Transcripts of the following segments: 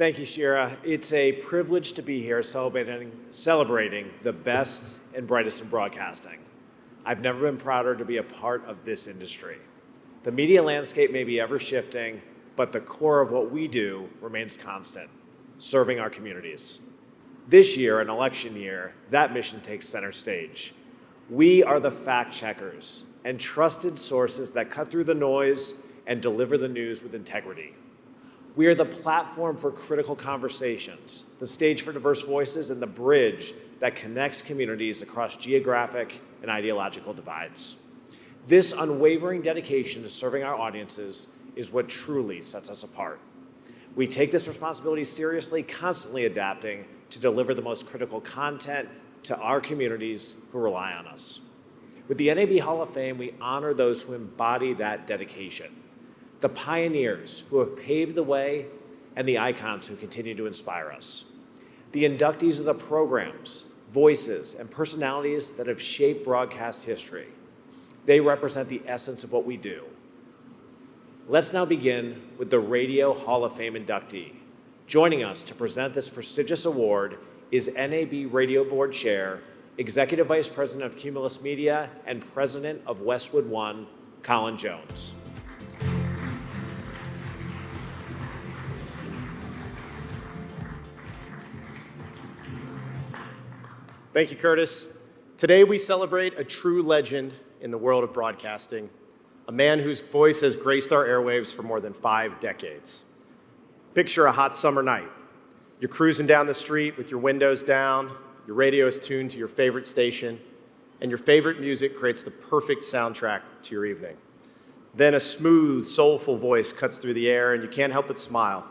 Thank you, Shira. It's a privilege to be here celebrating the best and brightest in broadcasting. I've never been prouder to be a part of this industry. The media landscape may be ever shifting, but the core of what we do remains constant, serving our communities. This year, an election year, that mission takes center stage. We are the fact checkers and trusted sources that cut through the noise and deliver the news with integrity. We are the platform for critical conversations, the stage for diverse voices, and the bridge that connects communities across geographic and ideological divides. This unwavering dedication to serving our audiences is what truly sets us apart. We take this responsibility seriously, constantly adapting to deliver the most critical content to our communities who rely on us. With the NAB Hall of Fame, we honor those who embody that dedication, the pioneers who have paved the way, and the icons who continue to inspire us. The inductees are the programs, voices, and personalities that have shaped broadcast history. They represent the essence of what we do. Let's now begin with the Radio Hall of Fame inductee. Joining us to present this prestigious award is NAB Radio Board Chair, Executive Vice President of Cumulus Media, and President of Westwood One, Colin Jones. Thank you, Curtis. Today we celebrate a true legend in the world of broadcasting, a man whose voice has graced our airwaves for more than 5 decades. Picture a hot summer night. You're cruising down the street with your windows down, your radio is tuned to your favorite station, and your favorite music creates the perfect soundtrack to your evening. Then a smooth, soulful voice cuts through the air and you can't help but smile.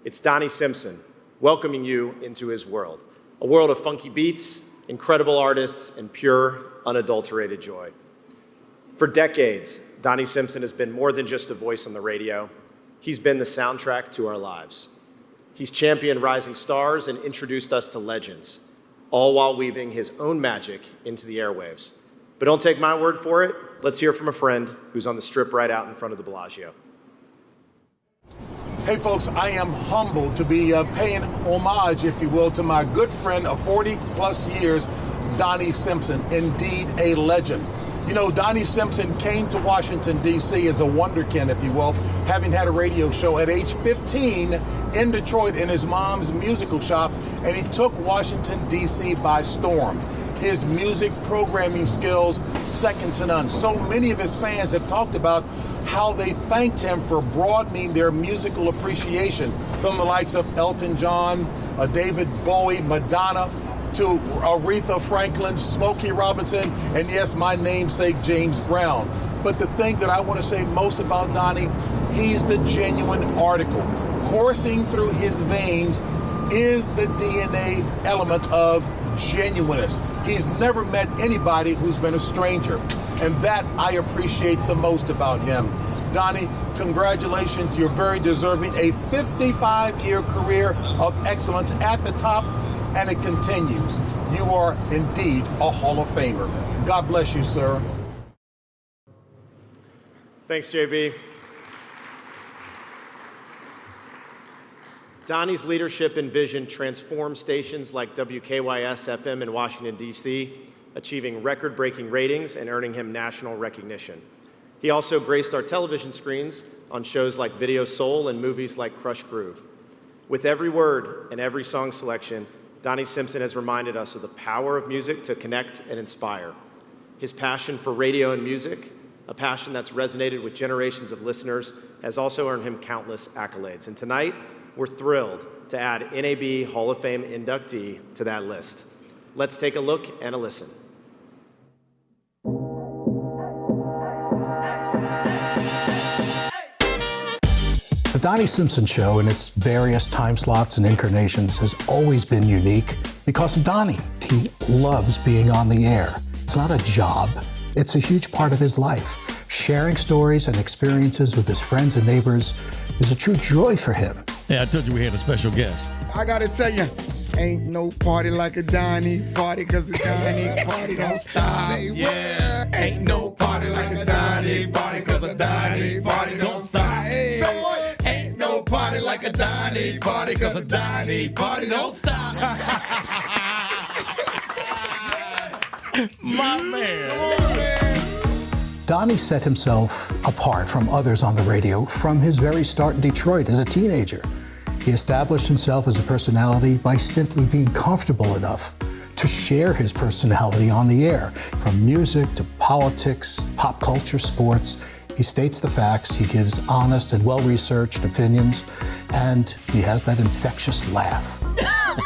It's Donnie Simpson, welcoming you into his world, a world of funky beats, incredible artists, and pure, unadulterated joy. For decades, Donnie Simpson has been more than just a voice on the radio. He's been the soundtrack to our lives. He's championed rising stars and introduced us to legends, all while weaving his own magic into the airwaves. But don't take my word for it. Let's hear from a friend who's on the strip right out in front of the Bellagio. Hey folks, I am humbled to be paying homage, if you will, to my good friend of 40 plus years, Donnie Simpson, indeed a legend. You know, Donnie Simpson came to Washington, D.C. as a wonderkin, if you will, having had a radio show at age 15 in Detroit in his mom's musical shop, and he took Washington, D.C. by storm. His music programming skills, second to none. So many of his fans have talked about how they thanked him for broadening their musical appreciation from the likes of Elton John, David Bowie, Madonna, to Aretha Franklin, Smokey Robinson, and yes, my namesake, James Brown. But the thing that I want to say most about Donnie, he's the genuine article. Coursing through his veins is the DNA element of genuineness. He's never met anybody who's been a stranger, and that I appreciate the most about him. Donnie, congratulations. You're very deserving. A 55-year career of excellence at the top, and it continues. You are indeed a Hall of Famer. God bless you, sir. Thanks, JB. Donnie's leadership and vision transformed stations like WKYS-FM in Washington, D.C., achieving record-breaking ratings and earning him national recognition. He also graced our television screens on shows like Video Soul and movies like Crush Groove. With every word and every song selection, Donnie Simpson has reminded us of the power of music to connect and inspire. His passion for radio and music, a passion that's resonated with generations of listeners, has also earned him countless accolades. And tonight, we're thrilled to add NAB Hall of Fame inductee to that list. Let's take a look and a listen. The Donnie Simpson Show in its various time slots and incarnations has always been unique because of Donnie. He loves being on the air. It's not a job, it's a huge part of his life. Sharing stories and experiences with his friends and neighbors is a true joy for him. Yeah, I told you we had a special guest. I gotta tell you, ain't no party like a Donnie. Party cause it's Donnie, party don't stop. Say yeah, ain't no party like a Donnie. Party cause a Donnie, party don't stop. Say what? Ain't no party like a Donnie, party cause a Donnie, party don't stop. My man. Donnie set himself apart from others on the radio from his very start in Detroit as a teenager. He established himself as a personality by simply being comfortable enough to share his personality on the air. From music to politics, pop culture, sports, he states the facts, he gives honest and well-researched opinions, and he has that infectious laugh.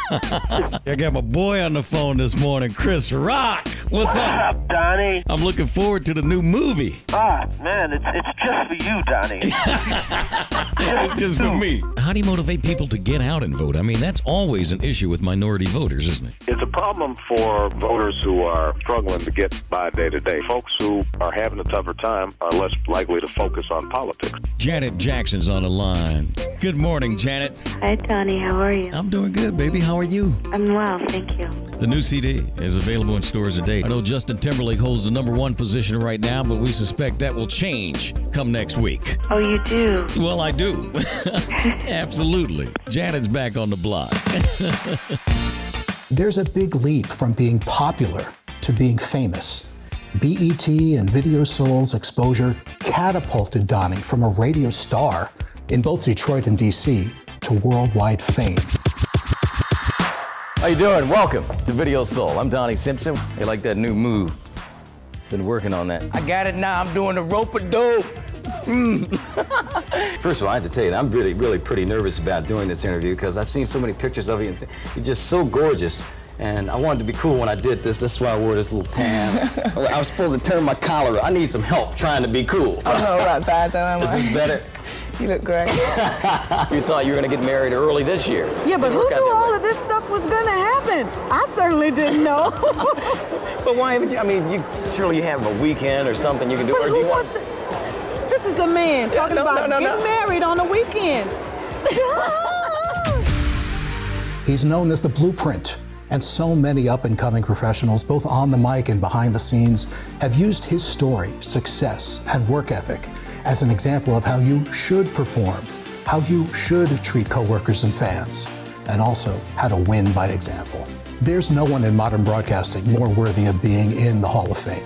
I got my boy on the phone this morning, Chris Rock. What's up? Up, Donnie? I'm looking forward to the new movie. Ah, man, it's just for you, Donnie. It's just for me. How do you motivate people to get out and vote? I mean, that's always an issue with minority voters, isn't it? It's a problem for voters who are struggling to get by day to day. Folks who are having a tougher time are less likely to focus on politics. Janet Jackson's on the line. Good morning, Janet. Hi, Donnie. How are you? I'm doing good, baby. How are you? I'm well, thank you. The new CD is available in stores today. I know Justin Timberlake holds the #1 position right now, but we suspect that will change come next week. Oh, you do? Well, I do. Absolutely. Janet's back on the block. There's a big leap from being popular to being famous. BET and Video Soul's exposure catapulted Donnie from a radio star in both Detroit and DC to worldwide fame. How you doing? Welcome to Video Soul. I'm Donnie Simpson. You like that new move? Been working on that. I got it now. I'm doing the rope-a-dope. First of all, I have to tell you, I'm really pretty nervous about doing this interview because I've seen so many pictures of you. And you're just so gorgeous. And I wanted to be cool when I did this. That's why I wore this little tan. I was supposed to turn my collar. I need some help trying to be cool. I don't know about that, though, am I? Is this better? You look great. You thought you were going to get married early this year. Yeah, but who knew all of this stuff was going to happen? I certainly didn't know. But why haven't you? I mean, surely you have a weekend or something you can do. But or do who you wants to? This is a man talking about getting married on the weekend. He's known as the Blueprint, and so many up-and-coming professionals, both on the mic and behind the scenes, have used his story, success, and work ethic as an example of how you should perform, how you should treat coworkers and fans, and also how to win by example. There's no one in modern broadcasting more worthy of being in the Hall of Fame.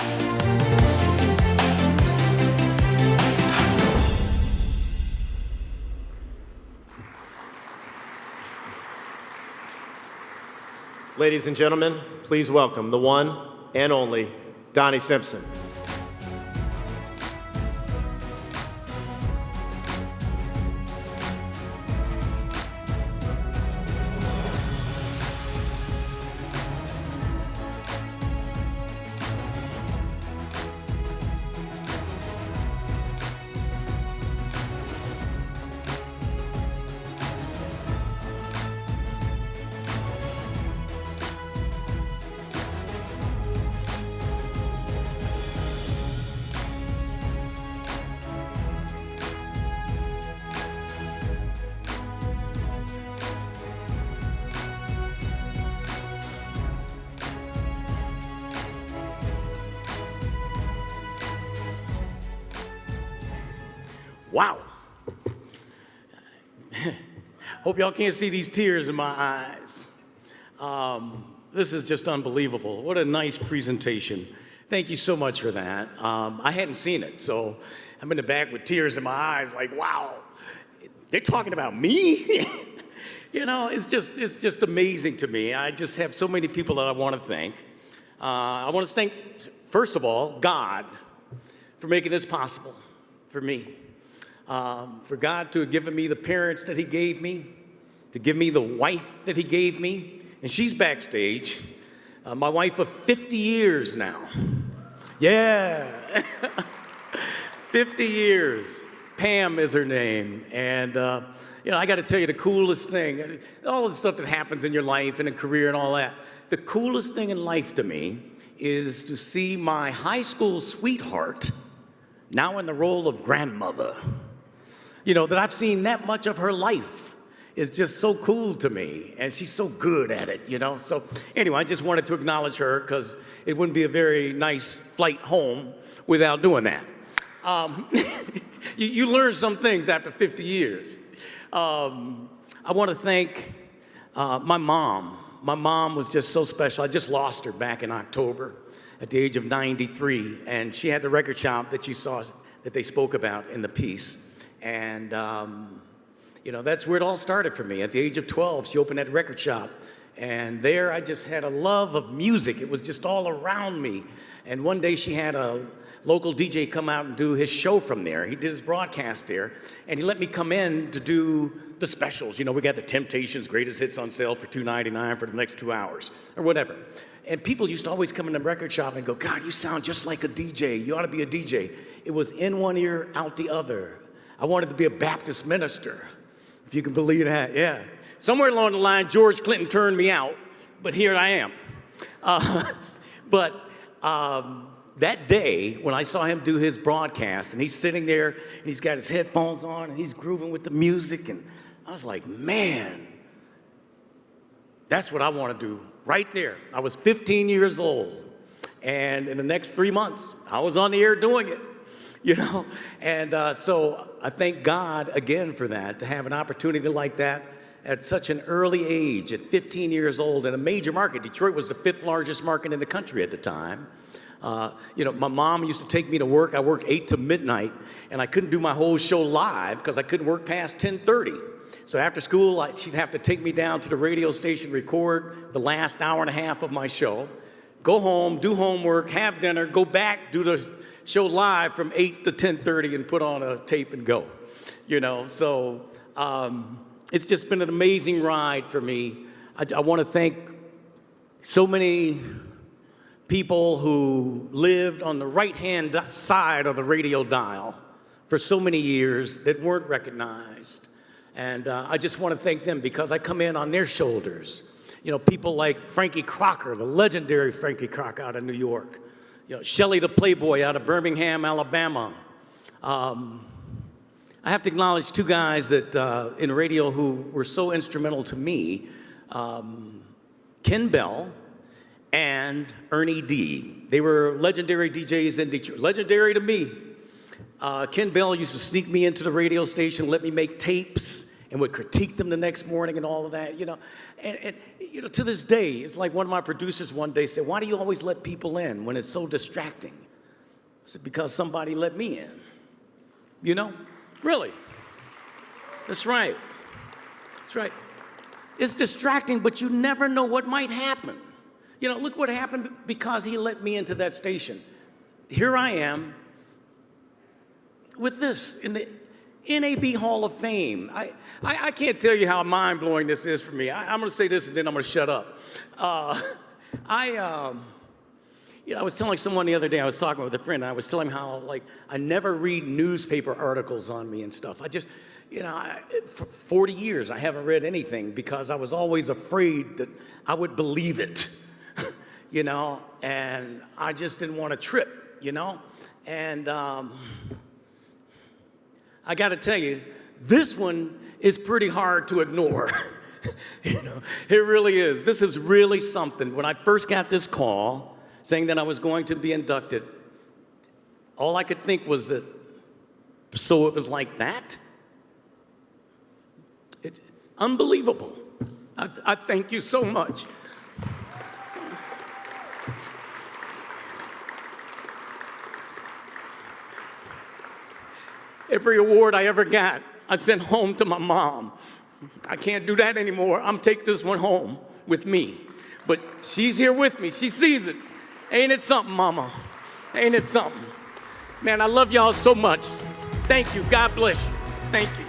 Ladies and gentlemen, please welcome the one and only Donnie Simpson. Wow. Hope y'all can't see these tears in my eyes. This is just unbelievable. What a nice presentation. Thank you so much for that. I hadn't seen it, so I'm in the back with tears in my eyes like, wow, they're talking about me? You know, it's just amazing to me. I just have so many people that I want to thank. I want to thank, first of all, God for making this possible for me. For God to have given me the parents that he gave me, to give me the wife that he gave me, and she's backstage. My wife of 50 years now. Yeah, 50 years. Pam is her name, and you know, I got to tell you the coolest thing, all the stuff that happens in your life and a career and all that, the coolest thing in life to me is to see my high school sweetheart now in the role of grandmother. You know, that I've seen that much of her life is just so cool to me, and she's so good at it, you know? So anyway, I just wanted to acknowledge her because it wouldn't be a very nice flight home without doing that. You learn some things after 50 years. I want to thank my mom. My mom was just so special. I just lost her back in October at the age of 93, and she had the record shop that you saw that they spoke about in the piece. And, that's where it all started for me. At the age of 12, she opened that record shop. And there I just had a love of music. It was just all around me. And one day she had a local DJ come out and do his show from there. He did his broadcast there. And he let me come in to do the specials. We got the Temptations' greatest hits on sale for $2.99 for the next 2 hours or whatever. And people used to always come in the record shop and go, God, you sound just like a DJ. You ought to be a DJ. It was in one ear, out the other. I wanted to be a Baptist minister, if you can believe that, yeah. Somewhere along the line, George Clinton turned me out, but here I am. That day, when I saw him do his broadcast, and he's sitting there, and he's got his headphones on, and he's grooving with the music, and I was like, man, that's what I want to do right there. I was 15 years old, and in the next 3 months, I was on the air doing it, And so I thank God again for that, to have an opportunity like that at such an early age, at 15 years old, in a major market. Detroit was the 5th largest market in the country at the time. My mom used to take me to work. I worked 8 to midnight, and I couldn't do my whole show live because I couldn't work past 10:30. So after school, she'd have to take me down to the radio station, record the last hour and a half of my show, go home, do homework, have dinner, go back, do the show live from 8 to 10:30 and put on a tape and go. So it's just been an amazing ride for me. I want to thank so many people who lived on the right-hand side of the radio dial for so many years that weren't recognized. And I just want to thank them because I come in on their shoulders. People like Frankie Crocker, the legendary Frankie Crocker out of New York. Shelley the Playboy out of Birmingham, Alabama. I have to acknowledge 2 guys that in radio who were so instrumental to me, Ken Bell and Ernie D. They were legendary DJs in Detroit, legendary to me. Ken Bell used to sneak me into the radio station, let me make tapes, and would critique them the next morning and all of that, And to this day, it's like one of my producers one day said, why do you always let people in when it's so distracting? I said, because somebody let me in, Really. That's right. That's right. It's distracting, but you never know what might happen. Look what happened because he let me into that station. Here I am with this in the NAB Hall of Fame. I can't tell you how mind-blowing this is for me. I'm going to say this and then I'm going to shut up. I was telling someone the other day, I was talking with a friend, and I was telling him how, I never read newspaper articles on me and stuff. I just, for 40 years, I haven't read anything because I was always afraid that I would believe it, and I just didn't want to trip, And I got to tell you, this one is pretty hard to ignore. It really is. This is really something. When I first got this call saying that I was going to be inducted, all I could think was that, so it was like that? It's unbelievable. I thank you so much. Every award I ever got, I sent home to my mom. I can't do that anymore. I'm taking this one home with me. But she's here with me. She sees it. Ain't it something, Mama? Ain't it something? Man, I love y'all so much. Thank you. God bless you. Thank you.